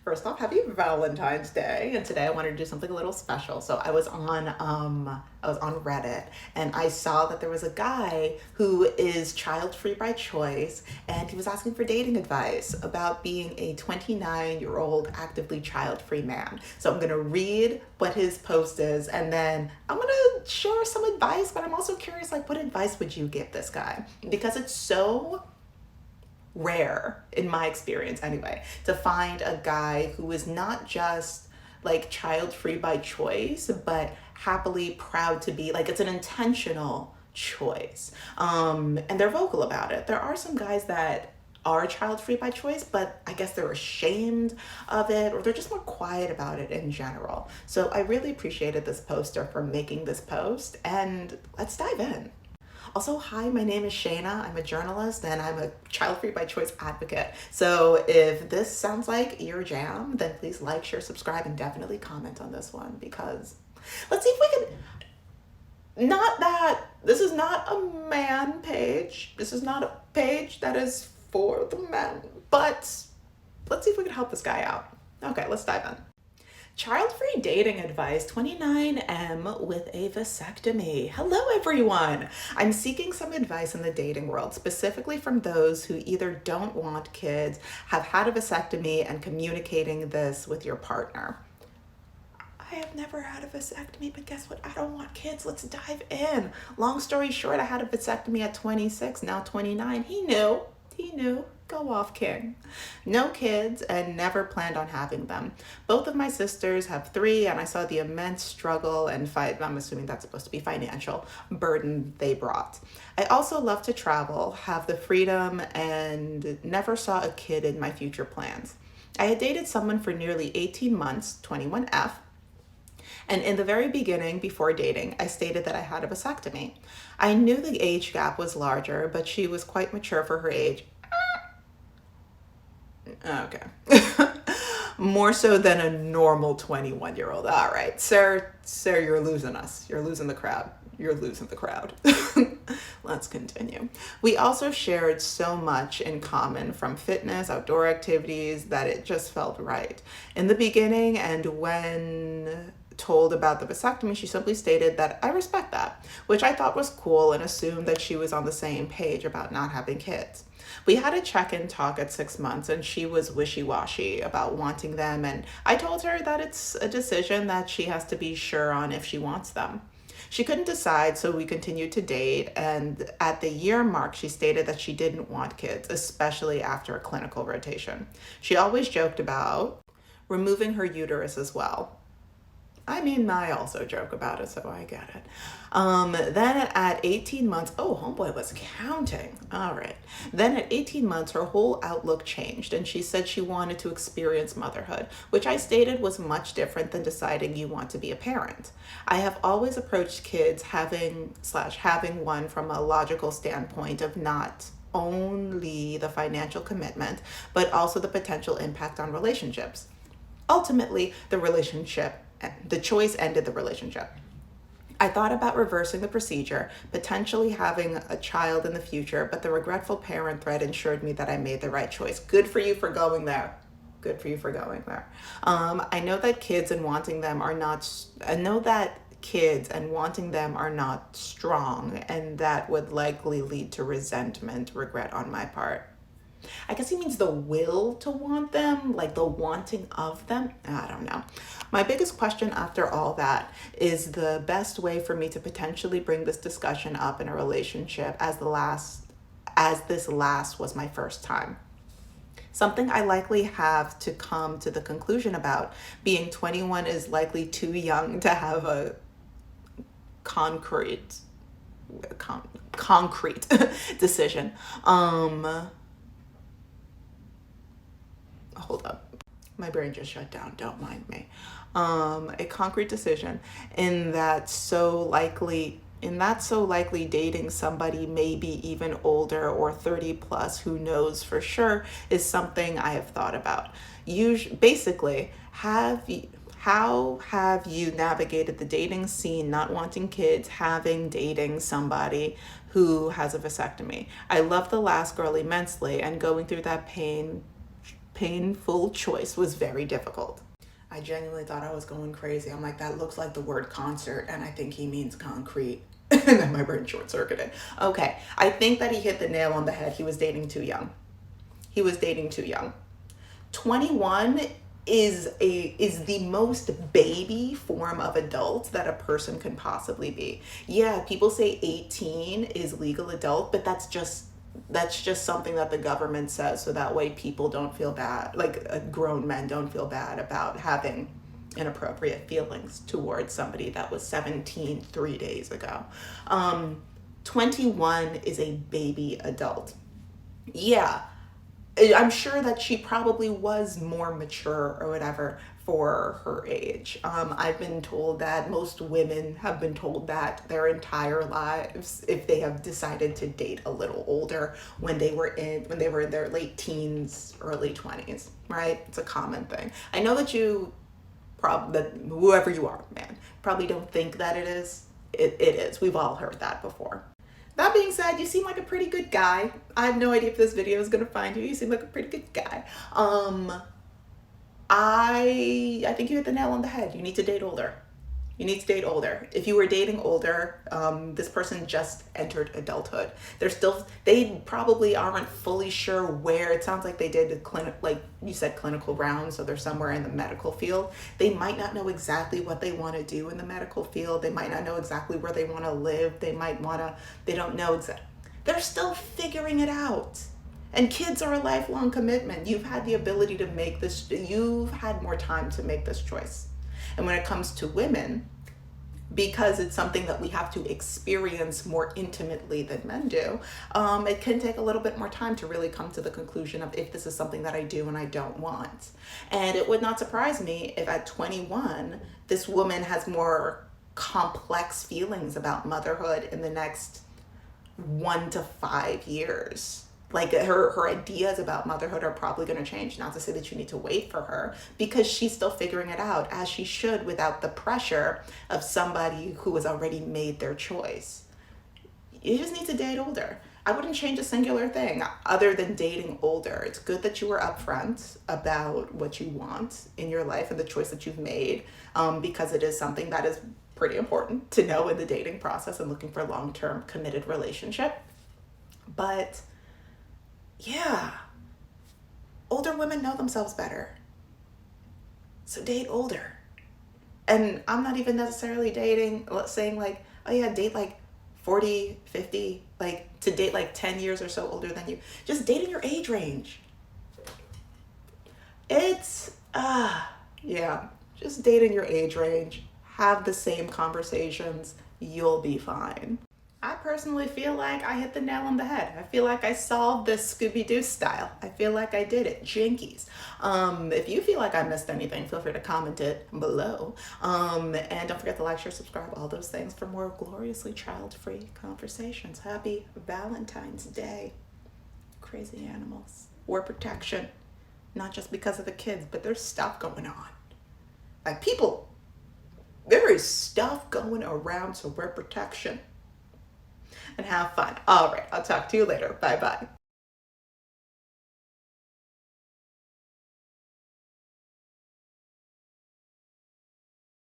First off, happy Valentine's Day. And today I wanted to do something a little special. So I was on Reddit and I saw that there was a guy who is child free by choice and he was asking for dating advice about being a 29-year-old actively child free man. So I'm going to read what his post is and then I'm going to share some advice, but I'm also curious, like, what advice would you give this guy? Because it's so rare, in my experience anyway, to find a guy who is not just like child free by choice, but happily proud to be, like, it's an intentional choice. And they're vocal about it. There are some guys that are child free by choice, but I guess they're ashamed of it or they're just more quiet about it in general. So I really appreciated this poster for making this post, and let's dive in. Also, hi, my name is Shayna. I'm a journalist and I'm a child free by choice advocate. So if this sounds like your jam, then please like, share, subscribe, and definitely comment on this one because let's see if we can. Not that this is not a man page. This is not a page that is for the men, but let's see if we can help this guy out. Okay, let's dive in. Child-free dating advice 29M with a vasectomy. Hello, everyone. I'm seeking some advice in the dating world, specifically from those who either don't want kids, have had a vasectomy, and communicating this with your partner. I have never had a vasectomy, but guess what? I don't want kids. Let's dive in. Long story short, I had a vasectomy at 26, now 29. He knew. Go off, king. No kids and never planned on having them. Both of my sisters have 3, and I saw the immense struggle and fight, I'm assuming that's supposed to be financial, burden they brought. I also love to travel, have the freedom, and never saw a kid in my future plans. I had dated someone for nearly 18 months, 21F, and in the very beginning, before dating, I stated that I had a vasectomy. I knew the age gap was larger, but she was quite mature for her age. Okay. More so than a normal 21-year-old. All right, sir, you're losing us. You're losing the crowd. Let's continue. We also shared so much in common, from fitness, outdoor activities, that it just felt right. In the beginning, and when told about the vasectomy, she simply stated that I respect that, which I thought was cool and assumed that she was on the same page about not having kids. We had a check-in talk at 6 months and she was wishy-washy about wanting them, and I told her that it's a decision that she has to be sure on if she wants them. She couldn't decide, so we continued to date, and at the year mark, she stated that she didn't want kids, especially after a clinical rotation. She always joked about removing her uterus as well. I mean, I also joke about it, so I get it. Then at 18 months, oh, homeboy was counting. All right. Then at 18 months, her whole outlook changed, and she said she wanted to experience motherhood, which I stated was much different than deciding you want to be a parent. I have always approached kids having one from a logical standpoint of not only the financial commitment, but also the potential impact on relationships. Ultimately, the choice ended the relationship. I thought about reversing the procedure, potentially having a child in the future, but the regretful parent thread ensured me that I made the right choice. Good for you for going there. I know that kids and wanting them are not, strong, and that would likely lead to resentment, regret on my part. I guess he means the will to want them, like the wanting of them. I don't know. My biggest question after all that is the best way for me to potentially bring this discussion up in a relationship, as this last was my first time. Something I likely have to come to the conclusion about: being 21 is likely too young to have a concrete decision. Hold up, my brain just shut down, don't mind me. A concrete decision in that so likely dating somebody maybe even older or 30 plus who knows for sure is something I have thought about. Basically, how have you navigated the dating scene, not wanting kids, dating somebody who has a vasectomy? I love the last girl immensely, and going through that pain painful choice was very difficult. I genuinely thought I was going crazy. I'm like, that looks like the word concert, and I think he means concrete. And then my brain short circuited. Okay, I think that he hit the nail on the head. He was dating too young. He was dating too young. 21 is the most baby form of adult that a person can possibly be. Yeah, people say 18 is legal adult, but that's just something that the government says so that way people don't feel bad, like grown men don't feel bad about having inappropriate feelings towards somebody that was 17 3 days ago. 21 is a baby adult. Yeah, I'm sure that she probably was more mature or whatever for her age. I've been told that most women have been told that their entire lives if they have decided to date a little older when they were in their late teens, early 20s, right? It's a common thing. I know that that whoever you are, man, probably don't think that it is. It is. We've all heard that before. That being said, you seem like a pretty good guy. I have no idea if this video is gonna find you. You seem like a pretty good guy. I think you hit the nail on the head. You need to date older. You need to date older. If you were dating older, this person just entered adulthood. They probably aren't fully sure where. It sounds like they did the clinic, like you said, clinical rounds, so they're somewhere in the medical field. They might not know exactly what they want to do in the medical field. They might not know exactly where they want to live. They don't know exactly. They're still figuring it out. And kids are a lifelong commitment. You've had the ability to you've had more time to make this choice. And when it comes to women, because it's something that we have to experience more intimately than men do, it can take a little bit more time to really come to the conclusion of if this is something that I do and I don't want. And it would not surprise me if at 21, this woman has more complex feelings about motherhood in the next 1 to 5 years. Like her ideas about motherhood are probably going to change. Not to say that you need to wait for her, because she's still figuring it out, as she should, without the pressure of somebody who has already made their choice. You just need to date older. I wouldn't change a singular thing other than dating older. It's good that you were upfront about what you want in your life and the choice that you've made, because it is something that is pretty important to know in the dating process and looking for a long-term committed relationship. But yeah, older women know themselves better. So date older. And I'm not even necessarily saying like, oh yeah, date like 40, 50, like to date like 10 years or so older than you. Just date in your age range. Yeah, just date in your age range. Have the same conversations. You'll be fine. I personally feel like I hit the nail on the head. I feel like I solved this Scooby-Doo style. I feel like I did it. Jinkies. If you feel like I missed anything, feel free to comment it below. And don't forget to like, share, subscribe, all those things for more gloriously child-free conversations. Happy Valentine's Day. Crazy animals. War protection. Not just because of the kids, but there's stuff going on. Like people, there is stuff going around, so wear protection. And have fun. All right, I'll talk to you later. Bye-bye.